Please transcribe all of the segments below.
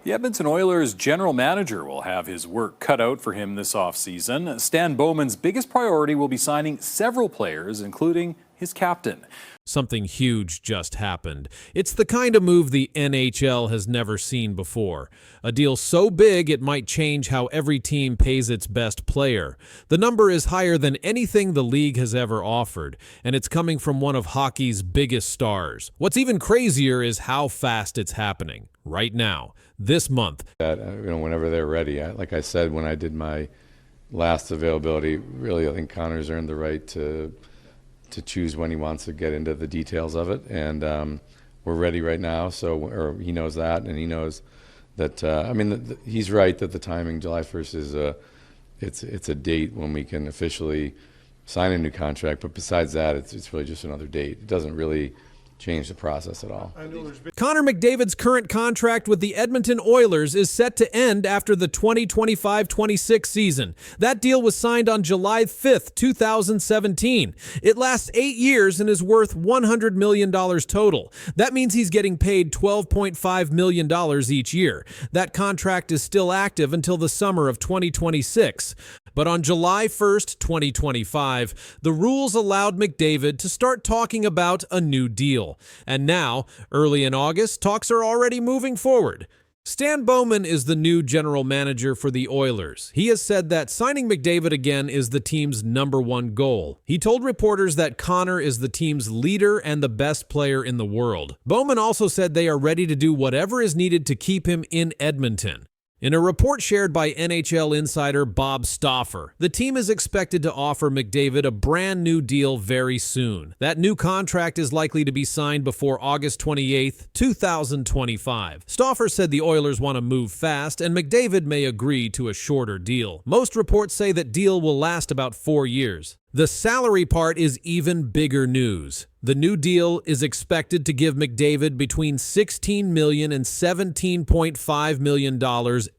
The Edmonton Oilers general manager will have his work cut out for him this offseason. Stan Bowman's biggest priority will be signing several players, including his captain. Something huge just happened. It's the kind of move the NHL has never seen before. A deal so big it might change how every team pays its best player. The number is higher than anything the league has ever offered, and it's coming from one of hockey's biggest stars. What's even crazier is how fast it's happening. Right now, this month. Whenever they're ready. Like I said, when I did my last availability, really I think Connor's earned the right to choose when he wants to get into the details of it, and we're ready right now. So he knows that, and he knows that. He's right that the timing, July 1st, is it's a date when we can officially sign a new contract. But besides that, it's really just another date. It doesn't really change the process at all. Connor McDavid's current contract with the Edmonton Oilers is set to end after the 2025-26 season. That deal was signed on July 5th, 2017. It lasts 8 years and is worth $100 million total. That means he's getting paid $12.5 million each year. That contract is still active until the summer of 2026. But on July 1st, 2025, the rules allowed McDavid to start talking about a new deal. And now, early in August, talks are already moving forward. Stan Bowman is the new general manager for the Oilers. He has said that signing McDavid again is the team's #1 goal. He told reporters that Connor is the team's leader and the best player in the world. Bowman also said they are ready to do whatever is needed to keep him in Edmonton. In a report shared by NHL insider Bob Stauffer, the team is expected to offer McDavid a brand new deal very soon. That new contract is likely to be signed before August 28, 2025. Stauffer said the Oilers want to move fast, and McDavid may agree to a shorter deal. Most reports say that deal will last about 4 years. The salary part is even bigger news. The new deal is expected to give McDavid between $16 million and $17.5 million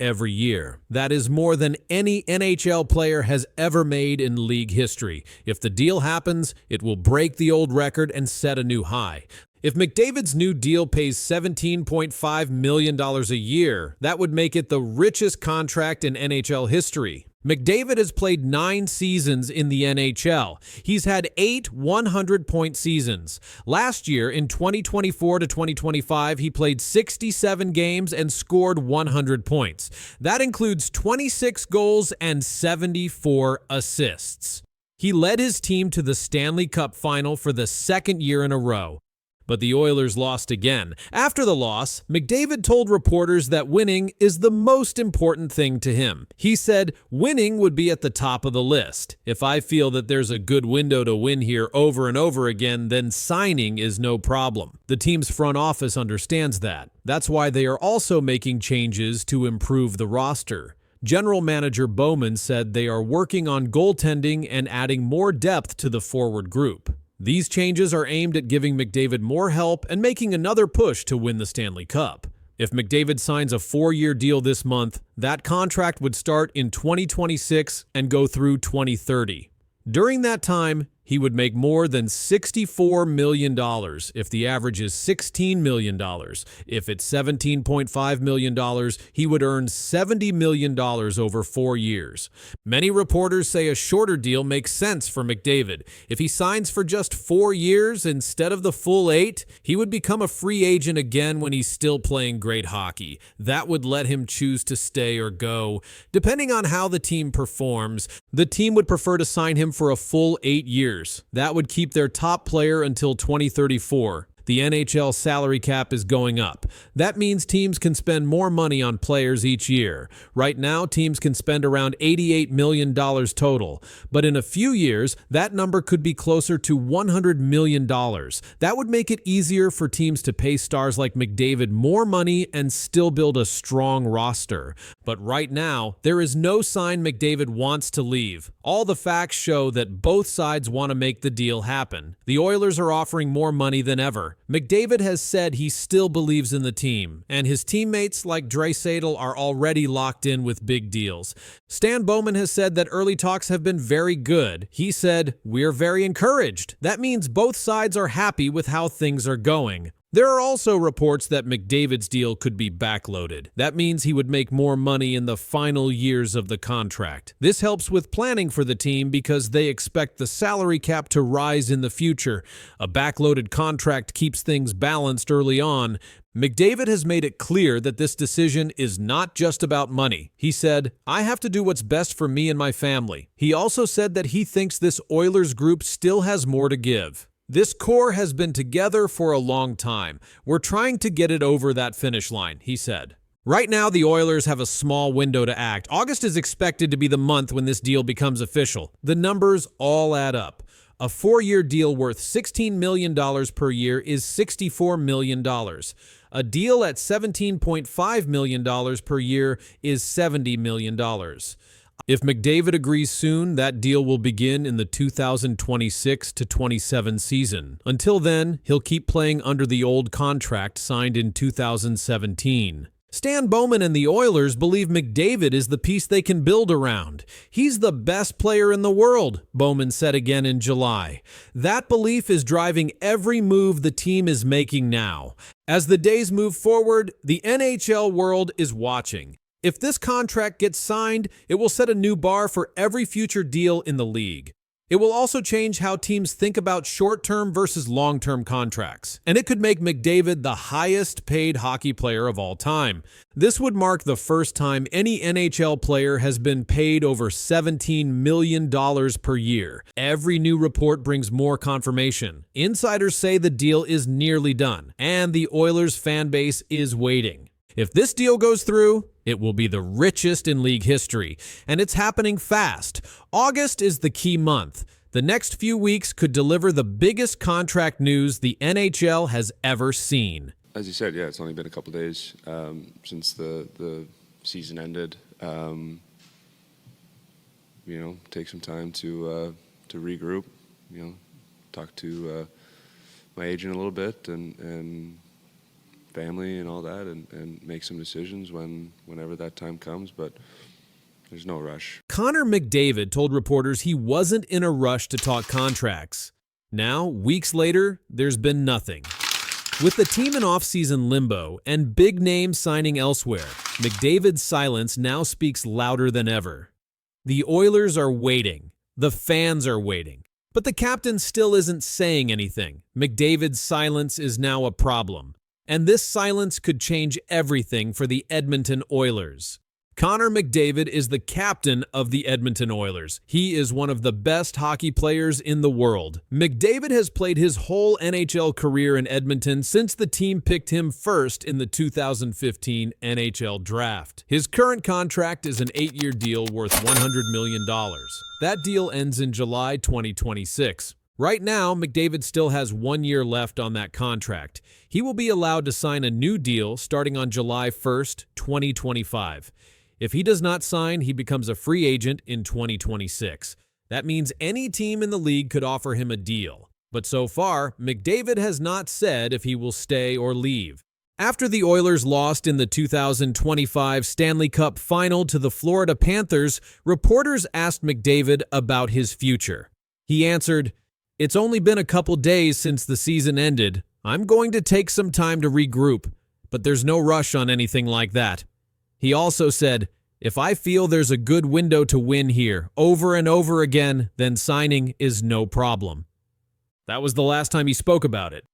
every year. That is more than any NHL player has ever made in league history. If the deal happens, it will break the old record and set a new high. If McDavid's new deal pays $17.5 million a year, that would make it the richest contract in NHL history. McDavid has played 9 seasons in the NHL. He's had 8 100-point seasons. Last year, in 2024 to 2025, he played 67 games and scored 100 points. That includes 26 goals and 74 assists. He led his team to the Stanley Cup final for the 2nd year in a row. But the Oilers lost again. After the loss, McDavid told reporters that winning is the most important thing to him. He said, "Winning would be at the top of the list. If I feel that there's a good window to win here over and over again, then signing is no problem." The team's front office understands that. That's why they are also making changes to improve the roster. General Manager Bowman said they are working on goaltending and adding more depth to the forward group. These changes are aimed at giving McDavid more help and making another push to win the Stanley Cup. If McDavid signs a 4-year deal this month, that contract would start in 2026 and go through 2030. During that time, he would make more than $64 million if the average is $16 million. If it's $17.5 million, he would earn $70 million over 4 years. Many reporters say a shorter deal makes sense for McDavid. If he signs for just 4 years instead of the full 8, he would become a free agent again when he's still playing great hockey. That would let him choose to stay or go. Depending on how the team performs, the team would prefer to sign him for a full 8 years. That would keep their top player until 2034. The NHL salary cap is going up. That means teams can spend more money on players each year. Right now, teams can spend around $88 million total. But in a few years, that number could be closer to $100 million. That would make it easier for teams to pay stars like McDavid more money and still build a strong roster. But right now, there is no sign McDavid wants to leave. All the facts show that both sides want to make the deal happen. The Oilers are offering more money than ever. McDavid has said he still believes in the team, and his teammates like Draisaitl are already locked in with big deals. Stan Bowman has said that early talks have been very good. He said, "We're very encouraged. That means both sides are happy with how things are going." There are also reports that McDavid's deal could be backloaded. That means he would make more money in the final years of the contract. This helps with planning for the team because they expect the salary cap to rise in the future. A backloaded contract keeps things balanced early on. McDavid has made it clear that this decision is not just about money. He said, "I have to do what's best for me and my family." He also said that he thinks this Oilers group still has more to give. "This core has been together for a long time. We're trying to get it over that finish line," he said. Right now, the Oilers have a small window to act. August is expected to be the month when this deal becomes official. The numbers all add up. A 4-year deal worth $16 million per year is $64 million. A deal at $17.5 million per year is $70 million. If McDavid agrees soon, that deal will begin in the 2026-27 season. Until then, he'll keep playing under the old contract signed in 2017. Stan Bowman and the Oilers believe McDavid is the piece they can build around. "He's the best player in the world," Bowman said again in July. That belief is driving every move the team is making now. As the days move forward, the NHL world is watching. If this contract gets signed, it will set a new bar for every future deal in the league. It will also change how teams think about short-term versus long-term contracts. And it could make McDavid the highest-paid hockey player of all time. This would mark the first time any NHL player has been paid over $17 million per year. Every new report brings more confirmation. Insiders say the deal is nearly done, and the Oilers fan base is waiting. If this deal goes through, it will be the richest in league history, and it's happening fast. August is the key month. The next few weeks could deliver the biggest contract news the NHL has ever seen. As you said, yeah, it's only been a couple days since the season ended. Take some time to regroup. Talk to my agent a little bit and family and all that, and make some decisions whenever that time comes, but there's no rush. Connor McDavid told reporters he wasn't in a rush to talk contracts. Now, weeks later, there's been nothing. With the team in off-season limbo and big names signing elsewhere, McDavid's silence now speaks louder than ever. The Oilers are waiting. The fans are waiting. But the captain still isn't saying anything. McDavid's silence is now a problem. And this silence could change everything for the Edmonton Oilers. Connor McDavid is the captain of the Edmonton Oilers. He is one of the best hockey players in the world. McDavid has played his whole NHL career in Edmonton since the team picked him first in the 2015 NHL Draft. His current contract is an 8-year deal worth $100 million. That deal ends in July 2026. Right now, McDavid still has 1 year left on that contract. He will be allowed to sign a new deal starting on July 1st, 2025. If he does not sign, he becomes a free agent in 2026. That means any team in the league could offer him a deal. But so far, McDavid has not said if he will stay or leave. After the Oilers lost in the 2025 Stanley Cup Final to the Florida Panthers, reporters asked McDavid about his future. He answered, "It's only been a couple days since the season ended. I'm going to take some time to regroup, but there's no rush on anything like that." He also said, "If I feel there's a good window to win here over and over again, then signing is no problem." That was the last time he spoke about it.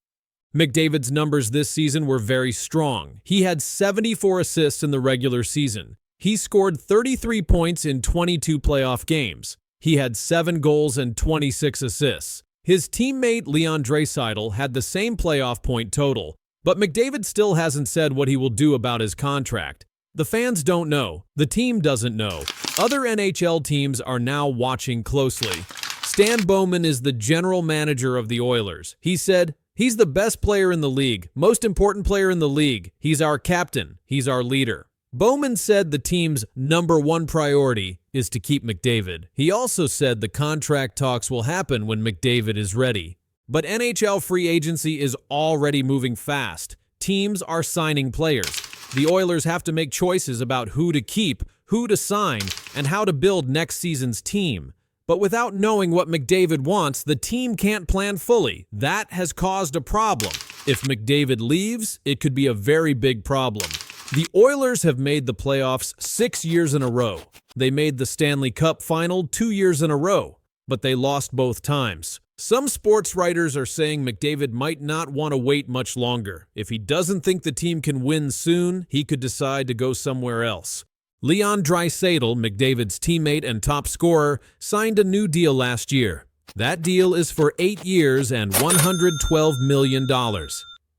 McDavid's numbers this season were very strong. He had 74 assists in the regular season. He scored 33 points in 22 playoff games. He had 7 goals and 26 assists. His teammate Leon Draisaitl had the same playoff point total, but McDavid still hasn't said what he will do about his contract. The fans don't know. The team doesn't know. Other NHL teams are now watching closely. Stan Bowman is the general manager of the Oilers. He said, "He's the best player in the league, most important player in the league. He's our captain. He's our leader." Bowman said the team's #1 priority is to keep McDavid. He also said the contract talks will happen when McDavid is ready. But NHL free agency is already moving fast. Teams are signing players. The Oilers have to make choices about who to keep, who to sign, and how to build next season's team. But without knowing what McDavid wants, the team can't plan fully. That has caused a problem. If McDavid leaves, it could be a very big problem. The Oilers have made the playoffs 6 years in a row. They made the Stanley Cup final 2 years in a row, but they lost both times. Some sports writers are saying McDavid might not want to wait much longer. If he doesn't think the team can win soon, he could decide to go somewhere else. Leon Draisaitl, McDavid's teammate and top scorer, signed a new deal last year. That deal is for 8 years and $112 million.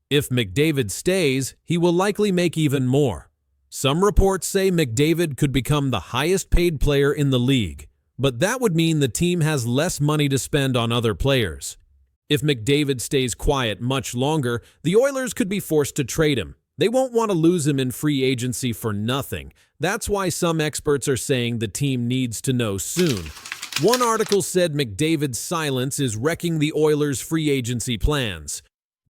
If McDavid stays, he will likely make even more. Some reports say McDavid could become the highest-paid player in the league. But that would mean the team has less money to spend on other players. If McDavid stays quiet much longer, the Oilers could be forced to trade him. They won't want to lose him in free agency for nothing. That's why some experts are saying the team needs to know soon. One article said McDavid's silence is wrecking the Oilers' free agency plans.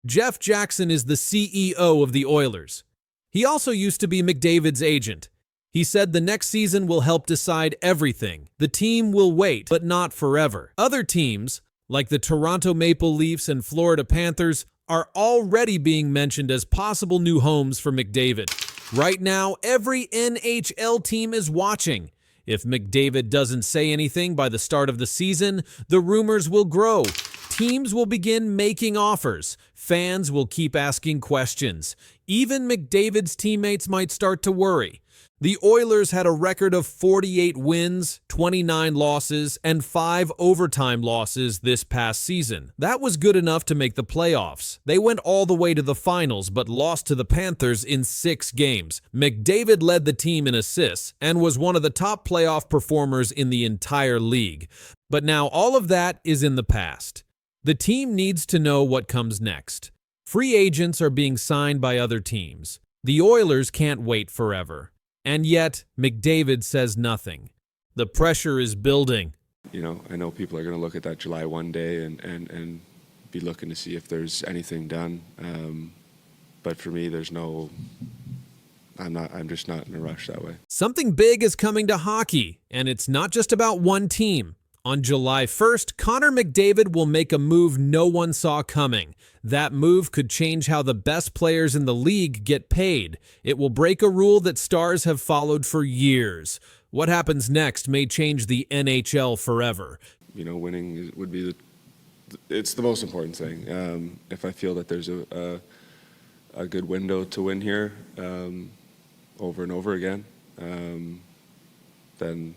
Jeff Jackson is the CEO of the Oilers. He also used to be McDavid's agent. He said the next season will help decide everything. The team will wait, but not forever. Other teams, like the Toronto Maple Leafs and Florida Panthers, are already being mentioned as possible new homes for McDavid. Right now, every NHL team is watching. If McDavid doesn't say anything by the start of the season, the rumors will grow. Teams will begin making offers. Fans will keep asking questions. Even McDavid's teammates might start to worry. The Oilers had a record of 48 wins, 29 losses, and 5 overtime losses this past season. That was good enough to make the playoffs. They went all the way to the finals but lost to the Panthers in 6 games. McDavid led the team in assists and was one of the top playoff performers in the entire league. But now all of that is in the past. The team needs to know what comes next. Free agents are being signed by other teams. The Oilers can't wait forever. And yet, McDavid says nothing. The pressure is building. You know, I know people are going to look at that July 1 day and be looking to see if there's anything done. But for me, I'm just not in a rush that way. Something big is coming to hockey, and it's not just about one team. On July 1st, Connor McDavid will make a move no one saw coming. That move could change how the best players in the league get paid. It will break a rule that stars have followed for years. What happens next may change the NHL forever. You know, winning would be it's the most important thing. If I feel that there's a good window to win here over and over again, then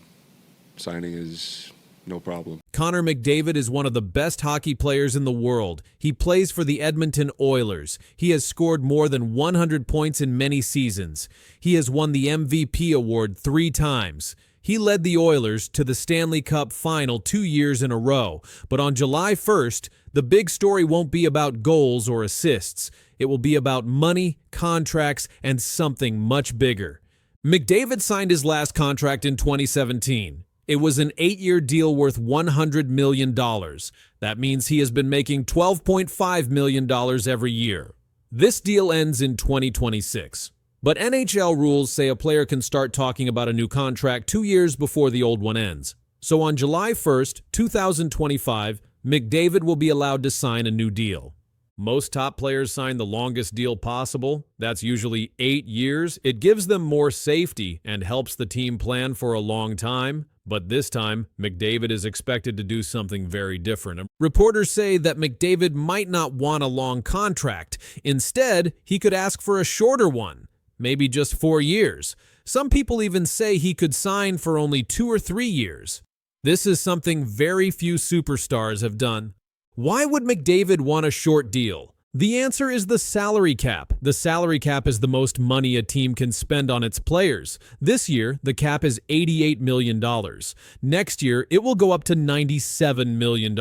signing is no problem. Connor McDavid is one of the best hockey players in the world. He plays for the Edmonton Oilers. He has scored more than 100 points in many seasons. He has won the MVP award 3 times. He led the Oilers to the Stanley Cup final 2 years in a row. But on July 1st, the big story won't be about goals or assists. It will be about money, contracts, and something much bigger. McDavid signed his last contract in 2017. It was an 8-year deal worth $100 million. That means he has been making $12.5 million every year. This deal ends in 2026. But NHL rules say a player can start talking about a new contract 2 years before the old one ends. So on July 1st, 2025, McDavid will be allowed to sign a new deal. Most top players sign the longest deal possible. That's usually 8 years. It gives them more safety and helps the team plan for a long time. But this time, McDavid is expected to do something very different. Reporters say that McDavid might not want a long contract. Instead, he could ask for a shorter one, maybe just 4 years. Some people even say he could sign for only 2 or 3 years. This is something very few superstars have done. Why would McDavid want a short deal? The answer is the salary cap. The salary cap is the most money a team can spend on its players. This year, the cap is $88 million. Next year, it will go up to $97 million.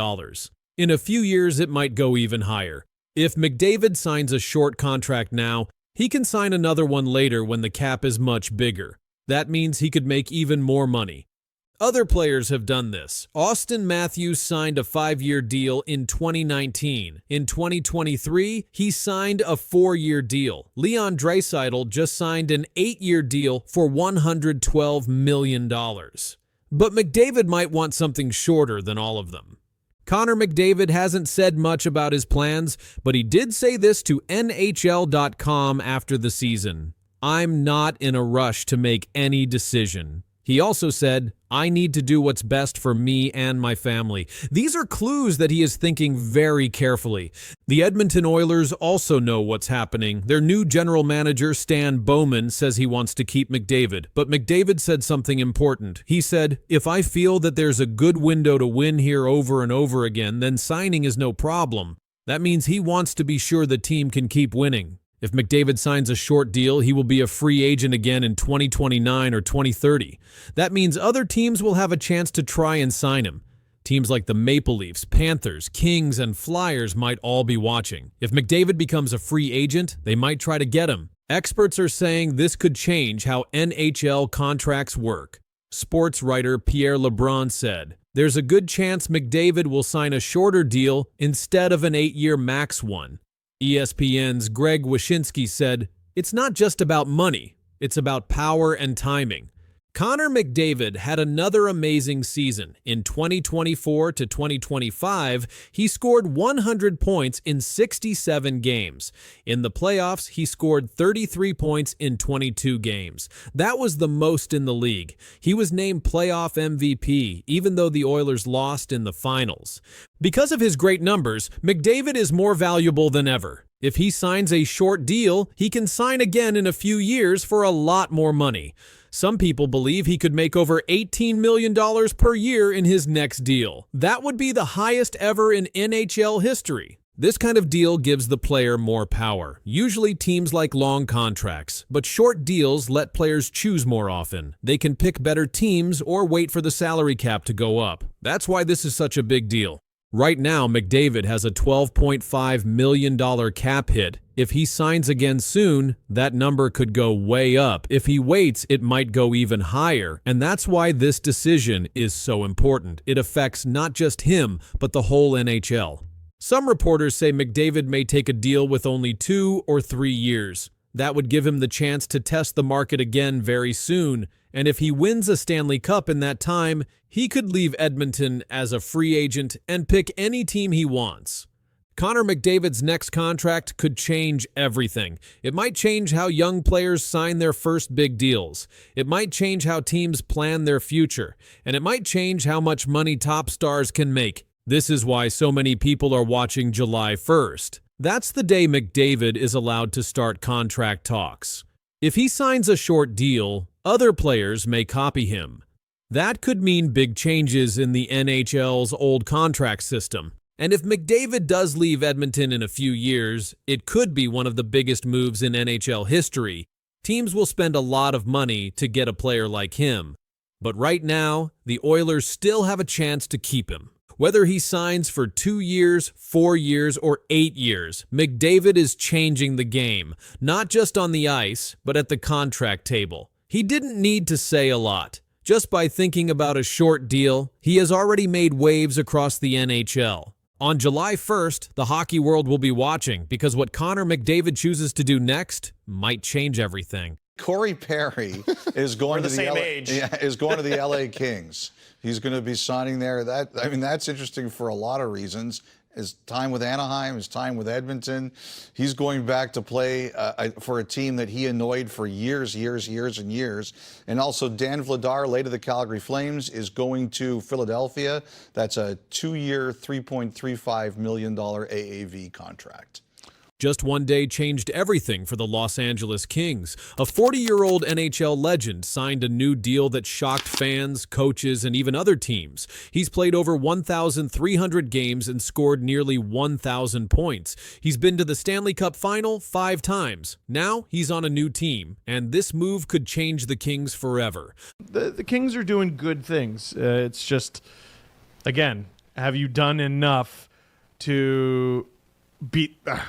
In a few years, it might go even higher. If McDavid signs a short contract now, he can sign another one later when the cap is much bigger. That means he could make even more money. Other players have done this. Austin Matthews signed a 5-year deal in 2019. In 2023, he signed a 4-year deal. Leon Draisaitl just signed an 8-year deal for $112 million. But McDavid might want something shorter than all of them. Connor McDavid hasn't said much about his plans, but he did say this to NHL.com after the season. "I'm not in a rush to make any decision." He also said, "I need to do what's best for me and my family." These are clues that he is thinking very carefully. The Edmonton Oilers also know what's happening. Their new general manager, Stan Bowman, says he wants to keep McDavid. But McDavid said something important. He said, "If I feel that there's a good window to win here over and over again, then signing is no problem." That means he wants to be sure the team can keep winning. If McDavid signs a short deal, he will be a free agent again in 2029 or 2030. That means other teams will have a chance to try and sign him. Teams like the Maple Leafs, Panthers, Kings, and Flyers might all be watching. If McDavid becomes a free agent, they might try to get him. Experts are saying this could change how NHL contracts work. Sports writer Pierre LeBrun said, "There's a good chance McDavid will sign a shorter deal instead of an 8-year max one." ESPN's Greg Wyshynski said, "It's not just about money, it's about power and timing." Connor McDavid had another amazing season. In 2024 to 2025, he scored 100 points in 67 games. In the playoffs, he scored 33 points in 22 games. That was the most in the league. He was named playoff MVP, even though the Oilers lost in the finals. Because of his great numbers, McDavid is more valuable than ever. If he signs a short deal, he can sign again in a few years for a lot more money. Some people believe he could make over $18 million per year in his next deal. That would be the highest ever in NHL history. This kind of deal gives the player more power. Usually teams like long contracts, but short deals let players choose more often. They can pick better teams or wait for the salary cap to go up. That's why this is such a big deal. Right now, McDavid has a $12.5 million cap hit. If he signs again soon, that number could go way up. If he waits, it might go even higher. And that's why this decision is so important. It affects not just him, but the whole NHL. Some reporters say McDavid may take a deal with only 2 or 3 years. That would give him the chance to test the market again very soon. And if he wins a Stanley Cup in that time, he could leave Edmonton as a free agent and pick any team he wants. Connor McDavid's next contract could change everything. It might change how young players sign their first big deals. It might change how teams plan their future. And it might change how much money top stars can make. This is why so many people are watching July 1st. That's the day McDavid is allowed to start contract talks. If he signs a short deal, other players may copy him. That could mean big changes in the NHL's old contract system. And if McDavid does leave Edmonton in a few years, it could be one of the biggest moves in NHL history. Teams will spend a lot of money to get a player like him. But right now, the Oilers still have a chance to keep him. Whether he signs for 2 years, 4 years, or 8 years, McDavid is changing the game, not just on the ice, but at the contract table. He didn't need to say a lot. Just by thinking about a short deal, he has already made waves across the NHL. On July 1st, the hockey world will be watching because what Connor McDavid chooses to do next might change everything. Corey Perry is going to the same age. is going to the LA Kings. He's going to be signing there. That's interesting for a lot of reasons. His time with Anaheim, his time with Edmonton. He's going back to play for a team that he annoyed for years and years. And also Dan Vladar, late of the Calgary Flames, is going to Philadelphia. That's a 2-year, $3.35 million AAV contract. Just one day changed everything for the Los Angeles Kings. A 40-year-old NHL legend signed a new deal that shocked fans, coaches, and even other teams. He's played over 1,300 games and scored nearly 1,000 points. He's been to the Stanley Cup Final 5 times. Now he's on a new team, and this move could change the Kings forever. The Kings are doing good things. It's just, again, have you done enough to beat the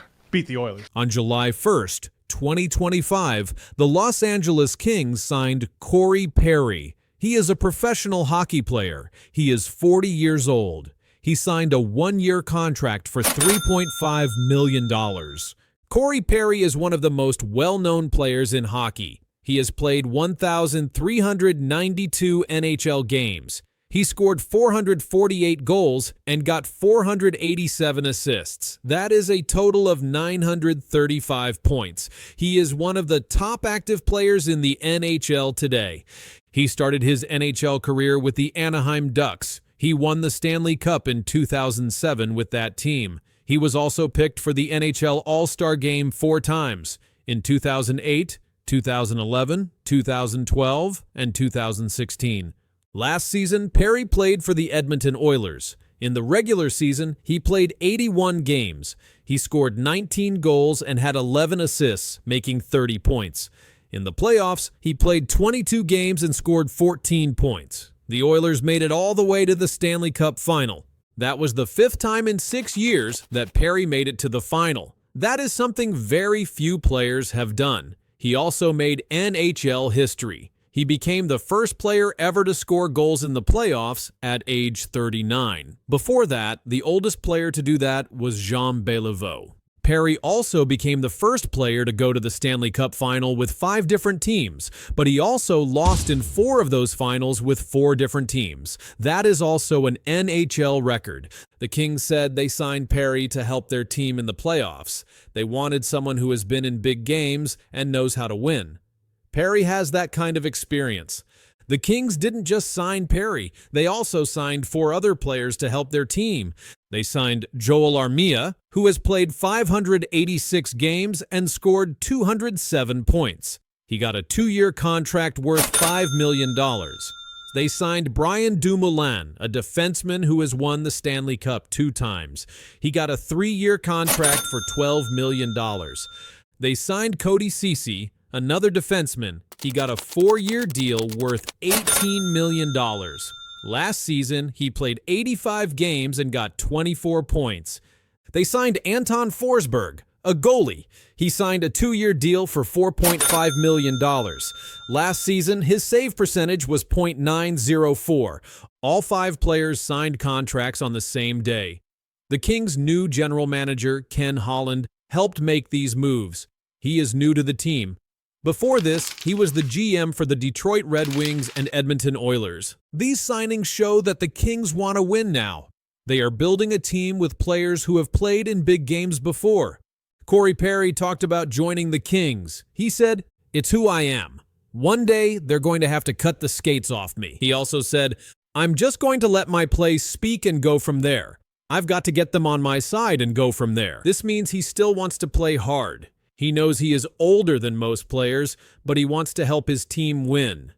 Oilers? On July 1st, 2025, the Los Angeles Kings signed Corey Perry. He is a professional hockey player. He is 40 years old. He signed a 1-year contract for $3.5 million. Corey Perry is one of the most well-known players in hockey. He has played 1,392 NHL games. He scored 448 goals and got 487 assists. That is a total of 935 points. He is one of the top active players in the NHL today. He started his NHL career with the Anaheim Ducks. He won the Stanley Cup in 2007 with that team. He was also picked for the NHL All-Star Game 4 times, in 2008, 2011, 2012, and 2016. Last season, Perry played for the Edmonton Oilers. In the regular season, he played 81 games. He scored 19 goals and had 11 assists, making 30 points. In the playoffs, he played 22 games and scored 14 points. The Oilers made it all the way to the Stanley Cup final. That was the 5th time in 6 years that Perry made it to the final. That is something very few players have done. He also made NHL history. He became the first player ever to score goals in the playoffs at age 39. Before that, the oldest player to do that was Jean Béliveau. Perry also became the first player to go to the Stanley Cup final with 5 different teams, but he also lost in 4 of those finals with 4 different teams. That is also an NHL record. The Kings said they signed Perry to help their team in the playoffs. They wanted someone who has been in big games and knows how to win. Perry has that kind of experience. The Kings didn't just sign Perry, they also signed 4 other players to help their team. They signed Joel Armia, who has played 586 games and scored 207 points. He got a 2-year contract worth $5 million. They signed Brian Dumoulin, a defenseman who has won the Stanley Cup 2 times. He got a 3-year contract for $12 million. They signed Cody Ceci, another defenseman. He got a 4-year deal worth $18 million. Last season, he played 85 games and got 24 points. They signed Anton Forsberg, a goalie. He signed a 2-year deal for $4.5 million. Last season, his save percentage was .904. All 5 players signed contracts on the same day. The Kings' new general manager, Ken Holland, helped make these moves. He is new to the team. Before this, he was the GM for the Detroit Red Wings and Edmonton Oilers. These signings show that the Kings want to win now. They are building a team with players who have played in big games before. Corey Perry talked about joining the Kings. He said, "It's who I am. One day, they're going to have to cut the skates off me." He also said, "I'm just going to let my play speak and go from there. I've got to get them on my side and go from there." This means he still wants to play hard. He knows he is older than most players, but he wants to help his team win.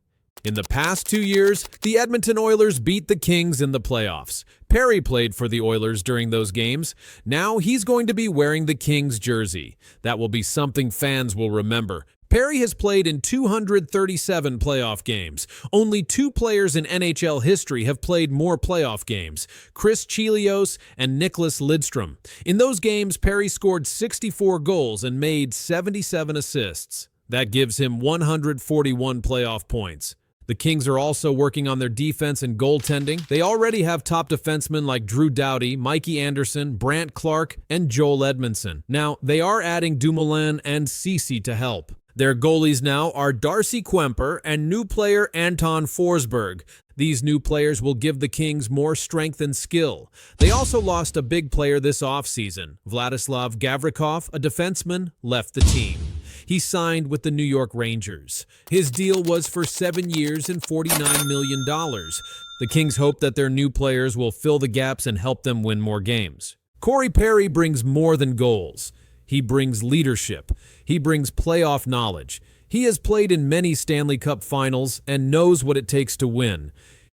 In the past 2 years, the Edmonton Oilers beat the Kings in the playoffs. Perry played for the Oilers during those games. Now he's going to be wearing the Kings jersey. That will be something fans will remember. Perry has played in 237 playoff games. Only 2 players in NHL history have played more playoff games, Chris Chelios and Nicholas Lidstrom. In those games, Perry scored 64 goals and made 77 assists. That gives him 141 playoff points. The Kings are also working on their defense and goaltending. They already have top defensemen like Drew Doughty, Mikey Anderson, Brant Clark, and Joel Edmondson. Now, they are adding Dumoulin and Ceci to help. Their goalies now are Darcy Kuemper and new player Anton Forsberg. These new players will give the Kings more strength and skill. They also lost a big player this offseason. Vladislav Gavrikov, a defenseman, left the team. He signed with the New York Rangers. His deal was for 7 years and $49 million. The Kings hope that their new players will fill the gaps and help them win more games. Corey Perry brings more than goals. He brings leadership. He brings playoff knowledge. He has played in many Stanley Cup finals and knows what it takes to win.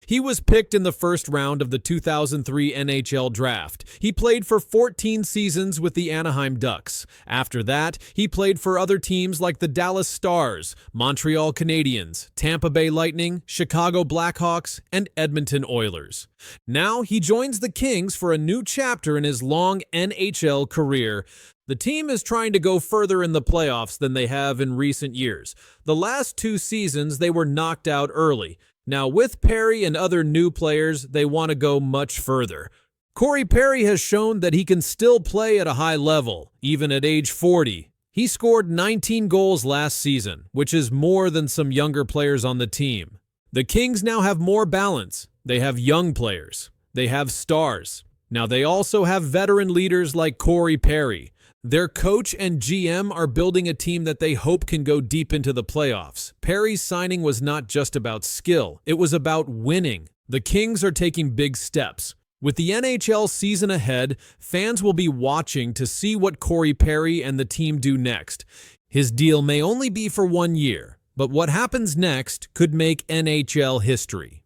He was picked in the first round of the 2003 NHL draft. He played for 14 seasons with the Anaheim Ducks. After that, he played for other teams like the Dallas Stars, Montreal Canadiens, Tampa Bay Lightning, Chicago Blackhawks, and Edmonton Oilers. Now he joins the Kings for a new chapter in his long NHL career. The team is trying to go further in the playoffs than they have in recent years. The last 2 seasons, they were knocked out early. Now, with Perry and other new players, they want to go much further. Corey Perry has shown that he can still play at a high level, even at age 40. He scored 19 goals last season, which is more than some younger players on the team. The Kings now have more balance. They have young players. They have stars. Now they also have veteran leaders like Corey Perry. Their coach and GM are building a team that they hope can go deep into the playoffs. Perry's signing was not just about skill. It was about winning. The Kings are taking big steps. With the NHL season ahead, fans will be watching to see what Corey Perry and the team do next. His deal may only be for 1 year, but what happens next could make NHL history.